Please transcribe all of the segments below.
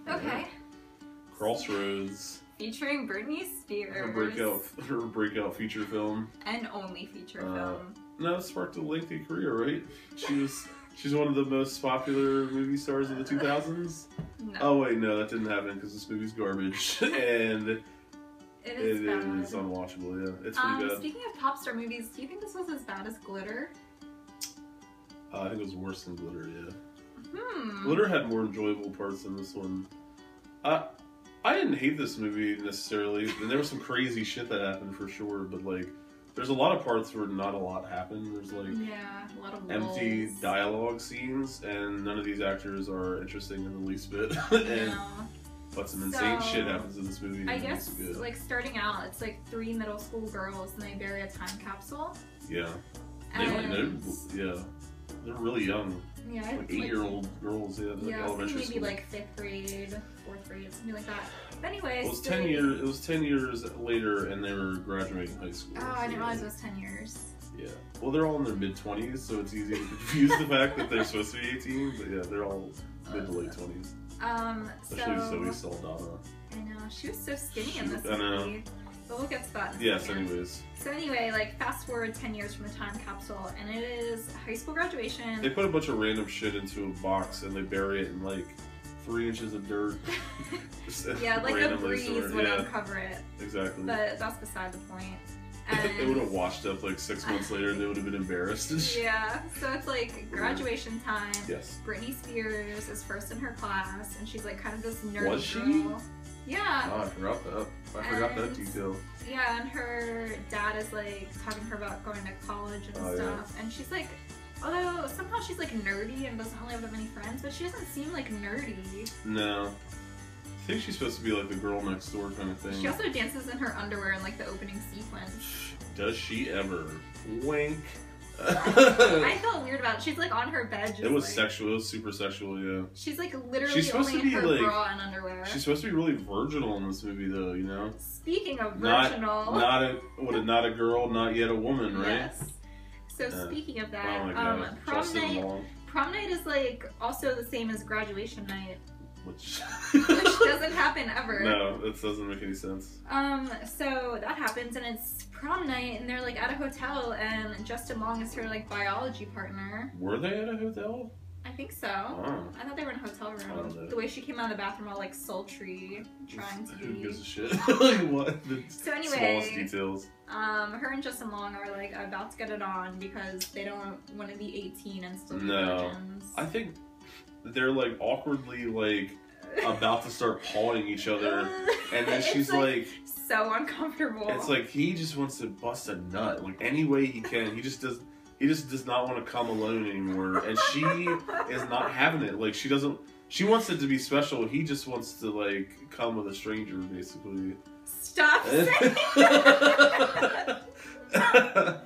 Okay. Crossroads. Featuring Britney Spears. Her breakout feature film. And only feature film. No, it sparked a lengthy career, right? She's one of the most popular movie stars of the 2000s. No. Oh wait, no, that didn't happen because this movie's garbage, and it is unwatchable. Yeah, it's pretty bad. Speaking of pop star movies, do you think this was as bad as Glitter? I think it was worse than Glitter. Yeah. Glitter had more enjoyable parts than this one. I didn't hate this movie necessarily, and there was some crazy shit that happened for sure, but like, there's a lot of parts where not a lot happened. There's like a lot of empty lulls. dialogue scenes, and none of these actors are interesting in the least bit. But some insane shit happens in this movie. I guess, like, starting out, it's like 3 middle school girls, and they bury a time capsule. Yeah. They're really young. Yeah, like 8-year-old girls. Yeah, elementary maybe school. like 5th grade, 4th grade, something like that. But anyways, it was 10 years. It was 10 years later, and they were graduating high school. Oh, I didn't realize it was 10 years. Yeah. Well, they're all in their mid-20s, so it's easy to confuse the fact that they're supposed to be 18. But yeah, they're all mid to late 20s. Especially Zoe Saldana. I know, she was so skinny in this movie. But we'll get to that in a second. Anyways. So anyway, like, fast forward 10 years from the time capsule, and it is high school graduation. They put a bunch of random shit into a box, and they bury it in, like, 3 inches of dirt. Yeah, like a breeze would uncover it. Exactly. But that's beside the point. It would have washed up, like, 6 months later, and they would have been embarrassed. Yeah, so it's, like, graduation time. Yes. Britney Spears is first in her class, and she's, like, kind of this nerdy Was she? girl. Yeah. Oh, I forgot that. I forgot that detail. Yeah, and her dad is like talking to her about going to college and stuff. Yeah. And she's like, although somehow she's like nerdy and doesn't really have that many friends, but she doesn't seem like nerdy. No. I think she's supposed to be like the girl next door kind of thing. She also dances in her underwear in like the opening sequence. Does she ever? Wink. I felt weird about it. She's like on her bed. Just, it was sexual. It was super sexual. Yeah. She's like literally only in her bra and underwear. She's supposed to be really virginal in this movie, though. You know. Speaking of virginal, not a girl, not yet a woman, right? Yes. So speaking of that, oh my God. prom night is like also the same as graduation night. Which doesn't happen ever. No, that doesn't make any sense. So that happens, and it's prom night, and they're like at a hotel, and Justin Long is her like biology partner. Were they at a hotel? I think so. Oh. I thought they were in a hotel room. The way she came out of the bathroom all like sultry, trying to be. Who gives a shit? Like what? So anyway, smallest details. Her and Justin Long are like about to get it on because they don't want to be 18 and still be virgins. I think they're like awkwardly like about to start pawing each other, and then she's like so uncomfortable. It's like he just wants to bust a nut like any way he can. He just does not want to come alone anymore, and she is not having it. Like she wants it to be special. He just wants to like come with a stranger, basically. Stop saying that.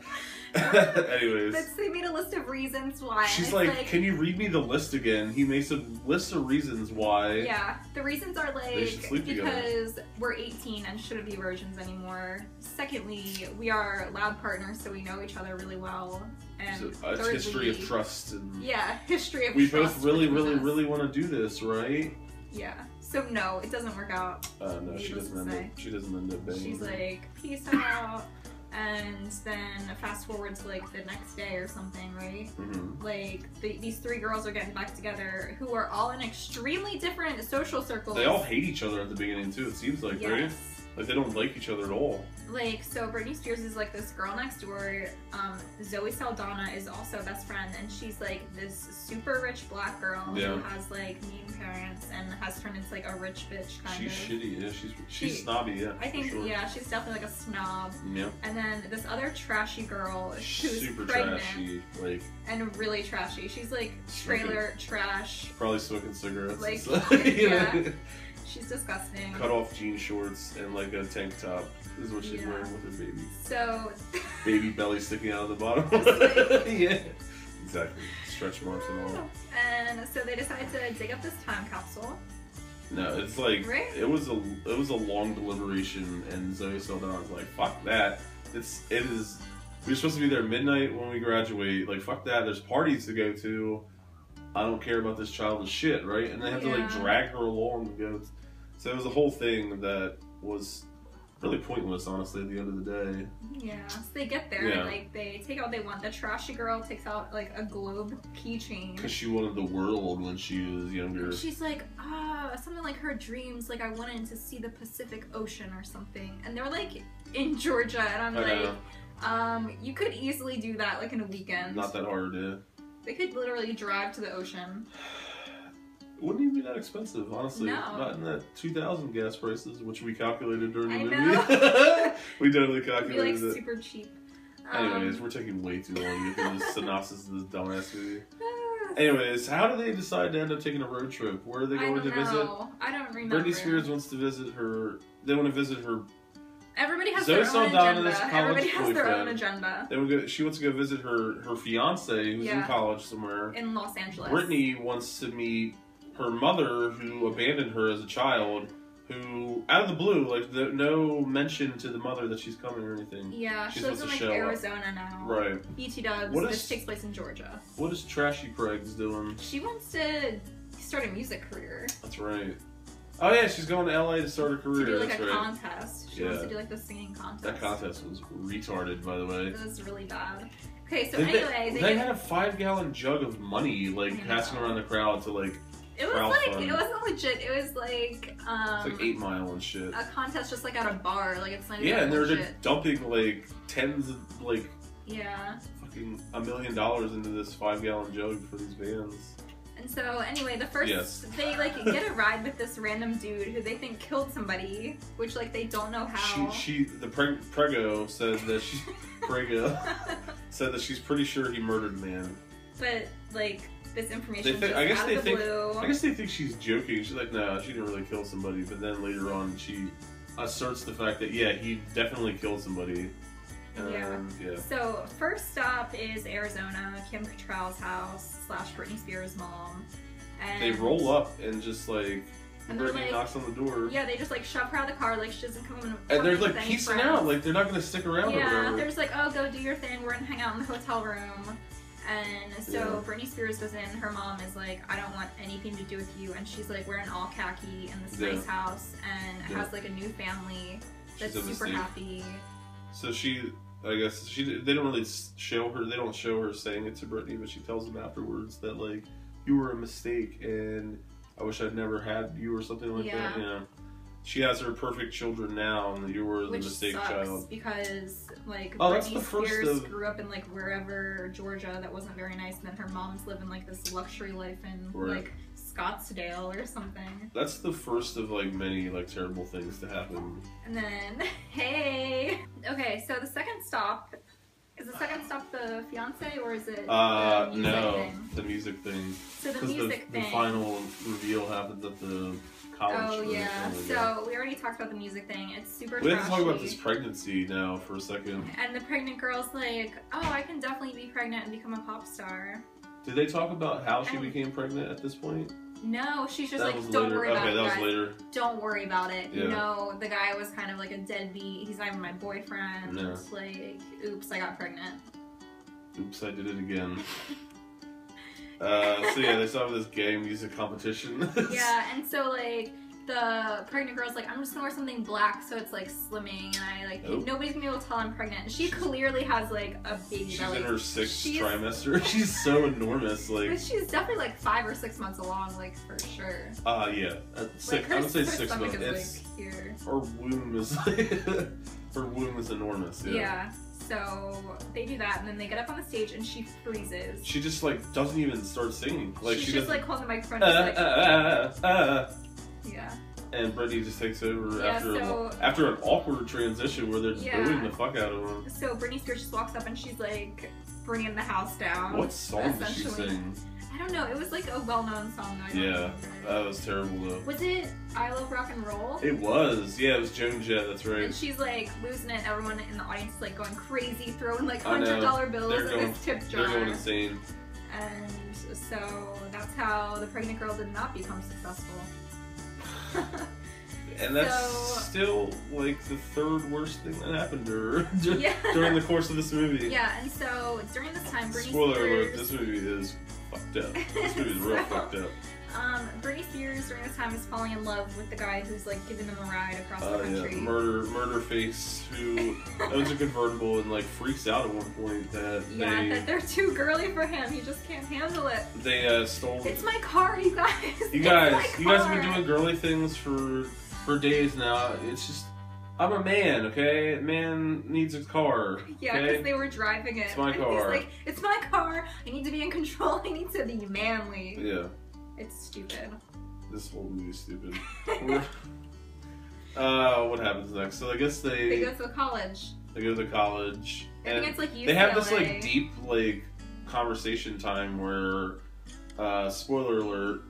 Anyways. But they made a list of reasons why. She's like, can you read me the list again? He makes a list of reasons why. Yeah, the reasons are like, they should sleep because we're 18 and shouldn't be virgins anymore. Secondly, we are lab partners, so we know each other really well. And so, it's history of trust. And yeah, history of we trust. We both really want to do this, right? Yeah. So no, it doesn't work out. No, she doesn't end up banging. She's like, peace out. And then fast forward to like the next day or something, right? Mm-hmm. Like these 3 girls are getting back together who are all in extremely different social circles. They all hate each other at the beginning too, it seems like, right? Like they don't like each other at all. Like, so Britney Spears is like this girl next door. Zoe Saldana is also a best friend, and she's like this super rich black girl who has like mean parents and has turned into like a rich bitch kind of. She's shitty, yeah. She's snobby, yeah. I think, she's definitely like a snob. Yeah. And then this other trashy girl who's super pregnant, trashy, like, and really trashy. She's like trailer trash. Probably smoking cigarettes. Like, and stuff. yeah. She's disgusting. Cut off jean shorts and like a tank top is what she's wearing with her baby. So baby belly sticking out of the bottom. Yeah, exactly. Stretch marks and all. And so they decide to dig up this time capsule. No, it's like it was a long deliberation, and Zoe Saldana's like, fuck that. It is. We're supposed to be there midnight when we graduate. Like, fuck that. There's parties to go to. I don't care about this childish shit, right? And they have to like drag her along and go. So it was a whole thing that was really pointless, honestly, at the end of the day. Yeah, so they get there and like they take out what they want. The trashy girl takes out like a globe keychain. Because she wanted the world when she was younger. And she's like, something like her dreams, like I wanted to see the Pacific Ocean or something. And they're like in Georgia, and I'm like, you could easily do that like in a weekend. Not that hard, yeah. They could literally drive to the ocean. Wouldn't even be that expensive, honestly. No. Not in that 2000 gas prices, which we calculated during the movie. We totally calculated it. Be like super cheap. Anyways, we're taking way too long to get through the synopsis of this dumbass movie. Anyways, how do they decide to end up taking a road trip? Where are they going to visit? I don't remember. Britney Spears wants to visit her. They want to visit her. Everybody has their own agenda. Everybody has their own agenda. She wants to go visit her fiance who's in college somewhere. In Los Angeles. Britney wants to meet her mother, who abandoned her as a child, who, out of the blue, like, no mention to the mother that she's coming or anything. Yeah, she lives in, like, Arizona now. Right. BT Dubs, this takes place in Georgia. What is Trashy Craig's doing? She wants to start a music career. That's right. Oh, yeah, she's going to LA to start a career. To do, like, a contest. She wants to do, like, the singing contest. That contest was retarded, by the way. It was really bad. Okay, so anyway... They had a 5-gallon jug of money, like, passing around the crowd to, like... It was like, it wasn't legit, it was like, it's like 8 Mile and shit. A contest just like at a bar, like it's not even and they're legit. just dumping like tens of, like, fucking $1 million into this 5-gallon jug for these bands. And so, anyway, the first, they like get a ride with this random dude who they think killed somebody, which like they don't know how. The preggo said that said that she's pretty sure he murdered a man. But, like, this information I guess they blue. think she's joking. She's like, no, she didn't really kill somebody. But then later on, she asserts the fact that, he definitely killed somebody. So, first stop is Arizona, Kim Cattrall's house / Britney Spears' mom. And they roll up and just, like... And Britney knocks on the door. Yeah, they just like shove her out of the car, like she doesn't come in. And they're like piecing out, like they're not gonna stick around. Yeah, they're just like, oh, go do your thing. We're gonna hang out in the hotel room. And so Britney Spears goes in. Her mom is like, I don't want anything to do with you. And she's like wearing all khaki in this nice house and has like a new family that's super happy. So I guess they don't really show her. They don't show her saying it to Britney, but she tells them afterwards that like you were a mistake and I wish I'd never had you or something like that. Yeah. She has her perfect children now, and you were the mistake child. Because like Britney Spears grew up in like wherever Georgia that wasn't very nice, and then her mom's living like this luxury life in like Scottsdale or something. That's the first of like many like terrible things to happen. And then okay, so the second stop. Is the second stop the fiance or is it the music thing? The music thing. So the music thing. The final reveal happens at the college. Oh yeah. So we already talked about the music thing. It's super trashy. We have to talk about this pregnancy now for a second. And the pregnant girl's like, oh, I can definitely be pregnant and become a pop star. Did they talk about how she became pregnant at this point? No, she's just like, don't worry about it, that was later. Don't worry about it. Yeah. You know, the guy was kind of like a deadbeat. He's not even my boyfriend. Yeah. It's like, oops, I got pregnant. Oops, I did it again. So yeah, they saw this gay music competition. Yeah, and so like, the pregnant girl's like, I'm just gonna wear something black so it's like slimming and I like nobody's gonna be able to tell I'm pregnant. And she clearly has like a baby belly. She's in her 6th trimester. She's so enormous. Like, but she's definitely like 5 or 6 months along, like for sure. Yeah. Like, I would say 6 months. Is, like, here. Her womb is her womb is enormous. Yeah. So they do that, and then they get up on the stage, and she freezes. She just like doesn't even start singing. Like she just like holds the microphone. Yeah. And Britney just takes over after an awkward transition where they're booing the fuck out of him. So Britney Spears just walks up and she's like bringing the house down. What song did she sing? I don't know. It was like a well-known song. That was terrible though. Was it I Love Rock and Roll? It was. Yeah, it was Joan Jett. That's right. And she's like losing it. Everyone in the audience is like going crazy, throwing like $100 bills in this tip jar. They're going insane. And so that's how the pregnant girl did not become successful. And that's still like the 3rd worst thing that happened to her during the course of this movie. Yeah, and so during this time, Britney Spoiler alert, this movie is fucked. fucked up. This movie's real fucked up. Britney Spears during this time is falling in love with the guy who's like giving them a ride across the country. Yeah, murder face who owns a convertible and like freaks out at one point that that they're too girly for him. He just can't handle it. They stole. It's my car, you guys. You guys have been doing girly things for days now. It's just. I'm a man, okay? A man needs a car. Yeah, because they were driving it. It's my car. He's like, it's my car. I need to be in control. I need to be manly. Yeah. It's stupid. This whole movie's stupid. What happens next? So I guess they go to college. They go to college. I think it's like UCLA. They have this like deep like conversation time where, spoiler alert,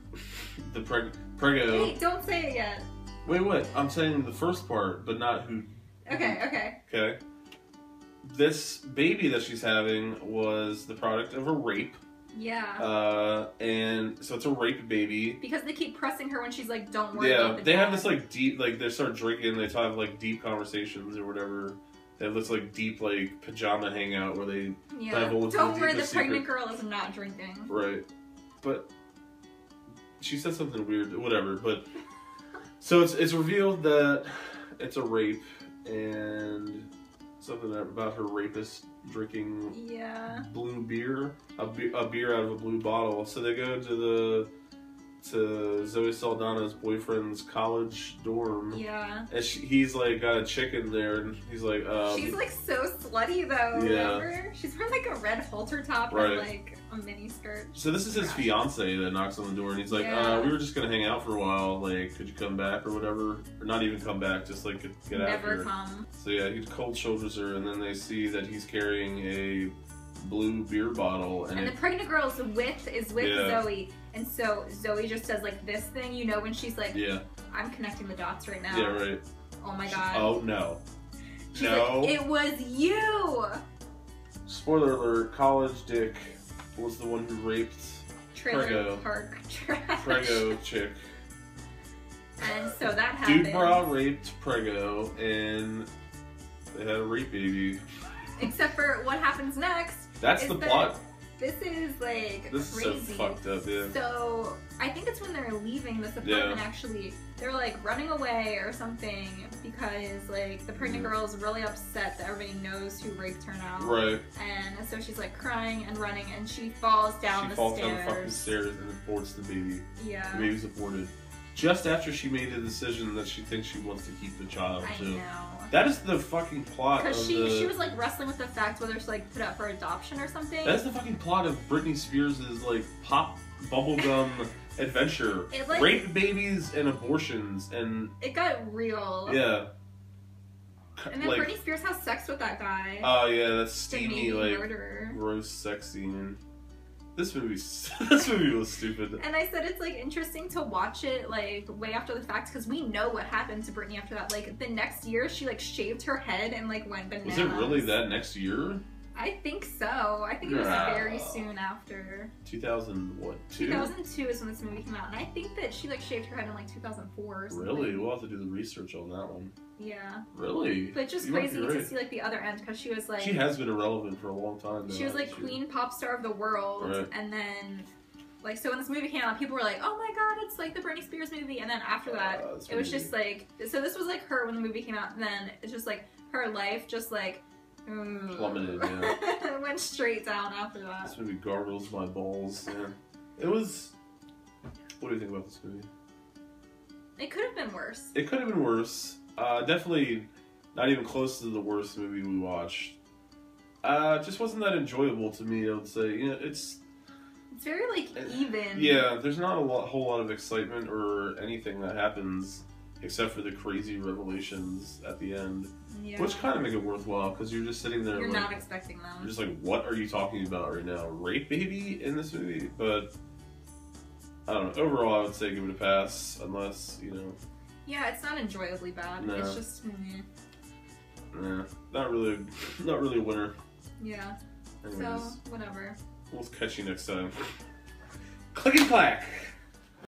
the preggo. Wait, don't say it yet. Wait, what? I'm saying the first part, but not who. Okay. Okay. This baby that she's having was the product of a rape. Yeah. And so it's a rape baby. Because they keep pressing her when she's like, don't worry about the they dad. have this like deep, like they start drinking, they have like deep conversations or whatever. They have this like deep like pajama hangout where they divulge don't worry, the secret. pregnant girl is not drinking. Right. But she said something weird, whatever, but so it's revealed that it's a rape and something about her rapist drinking blue beer, a beer out of a blue bottle. So they go to Zoe Saldana's boyfriend's college dorm. Yeah. And he's like got a chick in there, and he's like, she's like so slutty though. Yeah. Remember? She's wearing like a red halter top and like a mini skirt. So this is his fiance that knocks on the door, and he's like, we were just gonna hang out for a while. Like, could you come back or whatever? Or not even come back, just like get out here. Never come. So yeah, he cold shoulders her, and then they see that he's carrying a blue beer bottle, and the pregnant girl is with Zoe, and so Zoe just does like this thing, you know, when she's like, I'm connecting the dots right now. Yeah, right. Oh my god. Oh no. She's like, it was you. Spoiler alert: college dick was the one who raped Trailer park trash. Preggo chick. And so that happened. Dude brah raped Preggo, and they had a rape baby. Except for what happens next. That's the plot. This is like this crazy. Is so fucked up, yeah. So I think it's when they're leaving this apartment. Actually, they're like running away or something because like the pregnant girl is really upset that everybody knows who raped her now. Right. And so she's like crying and running, and she falls down the stairs. She falls down the fucking stairs and aborts the baby. Yeah. The baby's aborted. Just after she made a decision that she thinks she wants to keep the child. I know. That is the fucking plot. Because she was like wrestling with the fact whether she like put up for adoption or something. That's the fucking plot of Britney Spears' like pop bubblegum adventure. Like, rape babies and abortions, and it got real. Yeah. And then Britney Spears has sex with that guy. Oh yeah, that's steamy like murderer. Gross sex scene. This movie was stupid. And I said it's like interesting to watch it like way after the fact because we know what happened to Britney after that. Like the next year, she like shaved her head and like went bananas. Was it really that next year? I think so. I think it was very soon after. 2002 is when this movie came out, and I think that she like shaved her head in like 2004 or something. Really? We'll have to do the research on that one. Yeah. Really? But just crazy to see like the other end because she was like. She has been irrelevant for a long time. She was like queen pop star of the world, and then. Like, so when this movie came out, people were like, oh my god, it's like the Britney Spears movie. And then after that, it was just like, so this was like her when the movie came out. And then it's just like her life just like plummeted, yeah. Went straight down after that. This movie gargles my balls. Yeah. It was. What do you think about this movie? It could have been worse. It could have been worse. Definitely not even close to the worst movie we watched. Just wasn't that enjoyable to me, I would say. You know, it's very like even. Yeah, there's not a whole lot of excitement or anything that happens except for the crazy revelations at the end. Yeah. Which kind of make it worthwhile because you're just sitting there. You're like, not expecting them. You're just like, what are you talking about right now? Rape baby in this movie? But I don't know. Overall, I would say give it a pass, unless you know. Yeah, it's not enjoyably bad. No. It's just. Nah, not really a winner. Yeah. Anyways, so whatever. We'll catch you next time. Click and clack.